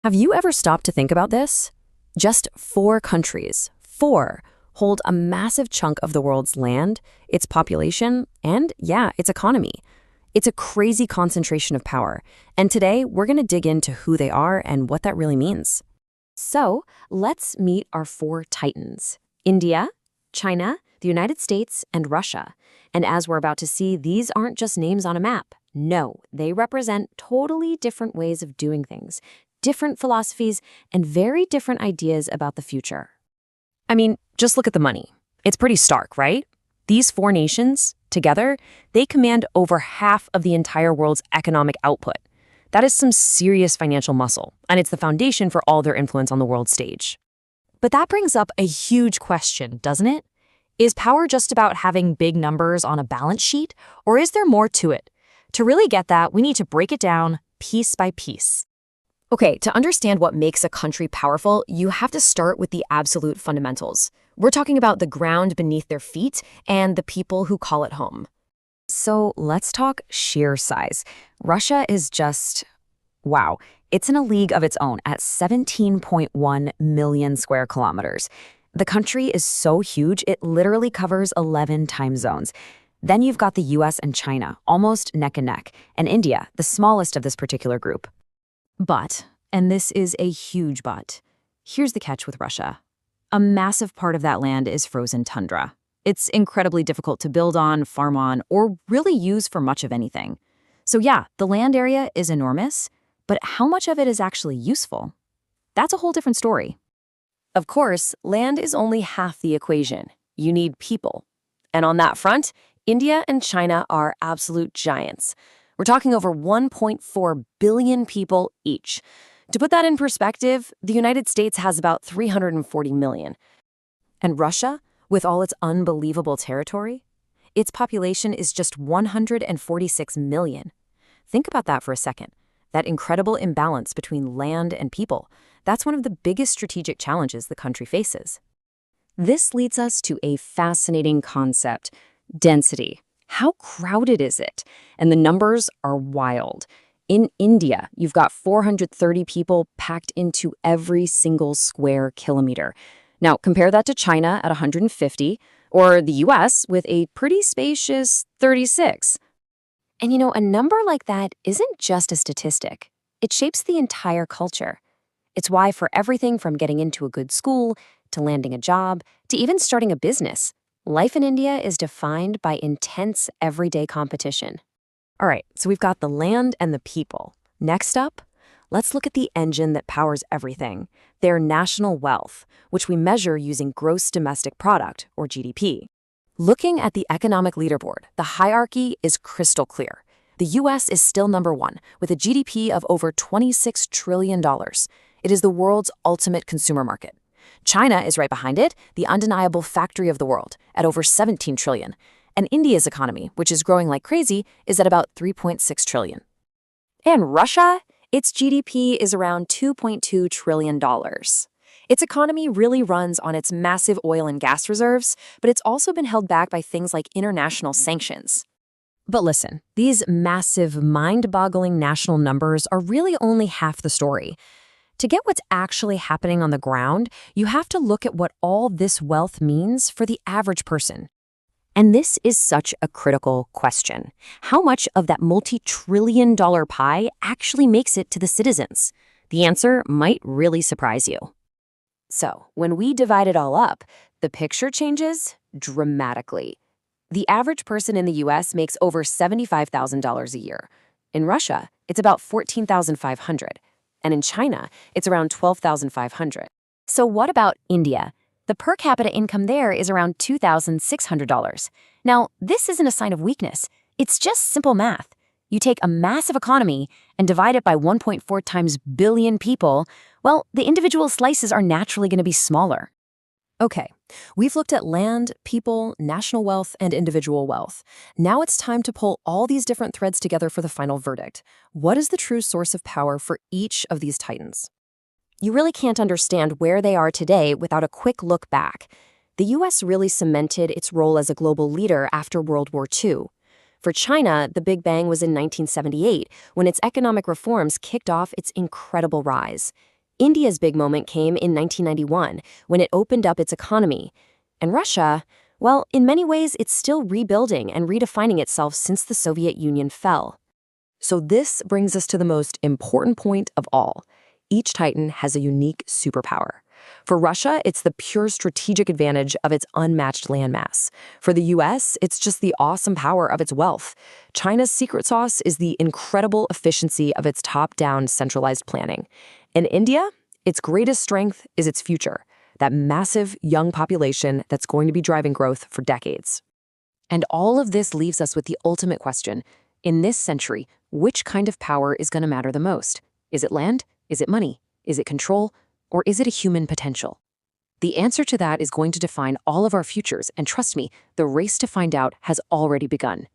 Have you ever stopped to think about this? Just four countries, four, hold a massive chunk of the world's land, its population, and yeah, its economy. It's a crazy concentration of power, and today we're going to dig into who they are and what that really means. So, let's meet our four titans: India, China, the United States, and Russia. And as we're about to see, these aren't just names on a map. No, they represent totally different ways of doing things, different philosophies, and very different ideas about the future. I mean, just look at the money. It's pretty stark, right? These four nations, together, they command over half of the entire world's economic output. That is some serious financial muscle, and it's the foundation for all their influence on the world stage. But that brings up a huge question, doesn't it? Is power just about having big numbers on a balance sheet, or is there more to it? To really get that, we need to break it down piece by piece. Okay, to understand what makes a country powerful, you have to start with the absolute fundamentals. We're talking about the ground beneath their feet and the people who call it home. So let's talk sheer size. Russia is just, wow, it's in a league of its own at 17.1 million square kilometers. The country is so huge, it literally covers 11 time zones. Then you've got the US and China, almost neck and neck, and India, the smallest of this particular group. But, and this is a huge but, here's the catch with Russia. A massive part of that land is frozen tundra. It's incredibly difficult to build on, farm on, or really use for much of anything. So yeah, the land area is enormous, but how much of it is actually useful? That's a whole different story. Of course, land is only half the equation. You need people. And on that front, India and China are absolute giants. We're talking over 1.4 billion people each. To put that in perspective, the United States has about 340 million. And Russia, with all its unbelievable territory, its population is just 146 million. Think about that for a second. That incredible imbalance between land and people, that's one of the biggest strategic challenges the country faces. This leads us to a fascinating concept: density. How crowded is it? And the numbers are wild. In India, you've got 430 people packed into every single square kilometer. Now, compare that to China at 150, or the US with a pretty spacious 36. And a number like that isn't just a statistic. It shapes the entire culture. It's why for everything from getting into a good school, to landing a job, to even starting a business, life in India is defined by intense everyday competition. All right, so we've got the land and the people. Next up, let's look at the engine that powers everything, their national wealth, which we measure using gross domestic product, or GDP. Looking at the economic leaderboard, the hierarchy is crystal clear. The US is still number one, with a GDP of over $26 trillion. It is the world's ultimate consumer market. China is right behind it, the undeniable factory of the world, at over 17 trillion. And India's economy, which is growing like crazy, is at about 3.6 trillion. And Russia, its GDP is around $2.2 trillion. Its economy really runs on its massive oil and gas reserves, but it's also been held back by things like international sanctions. But listen, these massive, mind-boggling national numbers are really only half the story. To get what's actually happening on the ground, you have to look at what all this wealth means for the average person. And this is such a critical question. How much of that multi-trillion-dollar pie actually makes it to the citizens? The answer might really surprise you. So, when we divide it all up, the picture changes dramatically. The average person in the US makes over $75,000 a year. In Russia, it's about $14,500. And in China, it's around $12,500. So what about India? The per capita income there is around $2,600. Now, this isn't a sign of weakness. It's just simple math. You take a massive economy and divide it by 1.4 times billion people, well, the individual slices are naturally going to be smaller. Okay, we've looked at land, people, national wealth, and individual wealth. Now it's time to pull all these different threads together for the final verdict. What is the true source of power for each of these titans? You really can't understand where they are today without a quick look back. The US really cemented its role as a global leader after World War II. For China, the Big Bang was in 1978, when its economic reforms kicked off its incredible rise. India's big moment came in 1991 when it opened up its economy. And Russia, well, in many ways, it's still rebuilding and redefining itself since the Soviet Union fell. So this brings us to the most important point of all. Each titan has a unique superpower. For Russia, it's the pure strategic advantage of its unmatched landmass. For the US, it's just the awesome power of its wealth. China's secret sauce is the incredible efficiency of its top-down centralized planning. In India, its greatest strength is its future, that massive young population that's going to be driving growth for decades. And all of this leaves us with the ultimate question. In this century, which kind of power is going to matter the most? Is it land? Is it money? Is it control? Or is it a human potential? The answer to that is going to define all of our futures, and trust me, the race to find out has already begun.